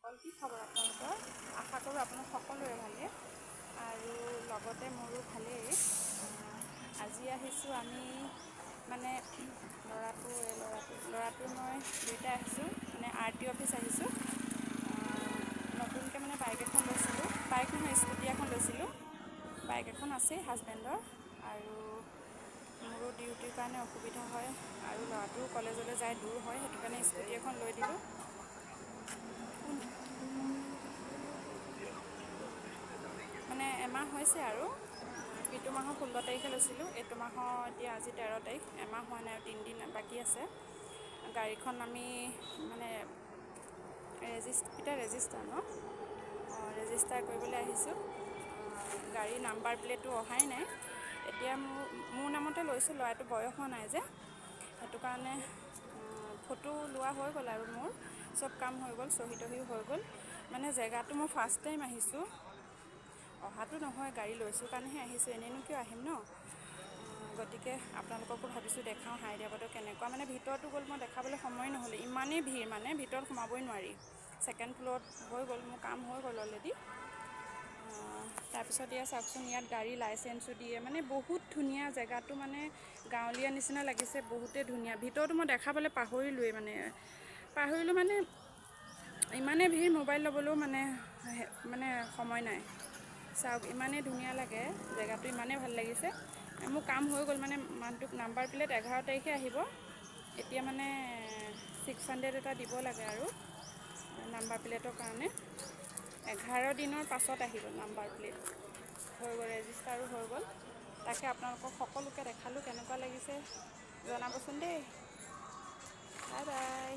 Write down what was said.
কি খবৰ আপোনালোকৰ? আশা কৰোঁ আপোনালোক সকলোৰে ভালে আৰু লগতে মোৰো ভালেই। আজি আহিছোঁ আমি মানে ল'ৰাটো মই দুয়োটাই আহিছোঁ মানে RT অফিচ আহিছোঁ। নতুনকৈ মানে বাইক এখন লৈছিলোঁ, বাইক নহয় স্কুটি এখন লৈছিলোঁ। বাইক এখন আছেই হাজবেণ্ডৰ আৰু মোৰো ডিউটিৰ কাৰণে অসুবিধা হয় আৰু ল'ৰাটোও কলেজলৈ যায়, দূৰ হয়, সেইটো কাৰণে স্কুটি এখন লৈ দিলোঁ। মানে এমাহ হৈছে আৰু ইটো মাহৰ 16 তাৰিখে লৈছিলোঁ, এইটো মাহৰ এতিয়া আজি 13 তাৰিখ, এমাহ হোৱা নাই আৰু 3 দিন বাকী আছে। গাড়ীখন আমি মানে ৰেজিষ্টাৰ ন? ৰেজিষ্টাৰ কৰিবলৈ আহিছোঁ। গাড়ীৰ নাম্বাৰ প্লেটো অহাই নাই। এতিয়া মোৰ নামতে লৈছোঁ, ল'ৰাটো বয়স হোৱা নাই যে, সেইটো কাৰণে ফটো লোৱা হৈ গ'ল আৰু মোৰ চব কাম হৈ গ'ল, চহী তহিও হৈ গ'ল। মানে জেগাটো মই ফাৰ্ষ্ট টাইম আহিছোঁ, অহাটো নহয়, গাড়ী লৈছোঁ কাৰণেহে আহিছোঁ, এনেইনো কিয় আহিম ন? গতিকে আপোনালোককো ভাবিছোঁ দেখাওঁ হায়দৰাবাদৰ কেনেকুৱা, মানে ভিতৰতো গ'ল মই দেখাবলৈ সময় নহ'লে, ইমানেই ভিৰ মানে ভিতৰত সোমাবই নোৱাৰি। ছেকেণ্ড ফ্ল'ৰত হৈ গ'ল, মোৰ কাম হৈ গ'ল অলৰেডি। তাৰপিছত এয়া চাওকচোন, ইয়াত গাড়ী লাইচেঞ্চো দিয়ে, মানে বহুত ধুনীয়া জেগাটো, মানে গাঁৱলীয়া নিচিনা লাগিছে, বহুতেই ধুনীয়া। ভিতৰতো মই দেখাবলৈ পাহৰিলোঁ মানে ইমানেই ভিৰ, মোবাইল ল'বলৈও মানে সময় নাই। চাওক ইমানেই ধুনীয়া লাগে জেগাটো, ইমানেই ভাল লাগিছে। মোৰ কাম হৈ গ'ল, মানে মানুহটোক নাম্বাৰ প্লেট 11 তাৰিখে আহিব। এতিয়া মানে 600 এটা দিব লাগে আৰু নাম্বাৰ প্লেটৰ কাৰণে। 11 দিনৰ পাছত আহিব নাম্বাৰ প্লেট। হৈ গ'ল, ৰেজিষ্টাৰো হৈ গ'ল। তাকে আপোনালোকক সকলোকে দেখালোঁ, কেনেকুৱা লাগিছে জনাবচোন দেই। Bye bye.